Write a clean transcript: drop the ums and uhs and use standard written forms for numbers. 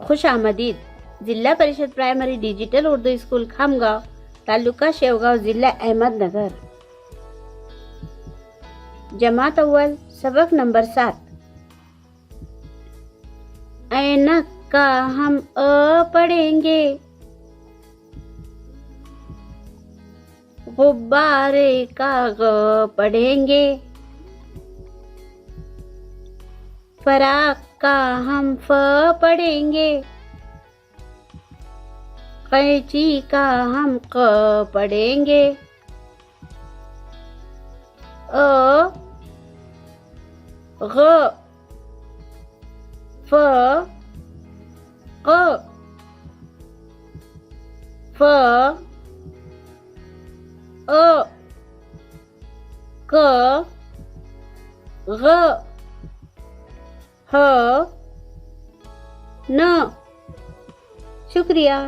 खुश आमदीद। जिल्हा परिषद primary digital Urdu school Khamgaon, taluka Shevgaon, जिल्हा अहमदनगर। जमात अव्वल, सबक नंबर 7। ऐनक का हम पढ़ेंगे, गुब्बारे का पढ़ेंगे, फराक का हम पढ़ेंगे, कैंची का हम पढ़ेंगे, ग फ क फ क ग ह न। शुक्रिया।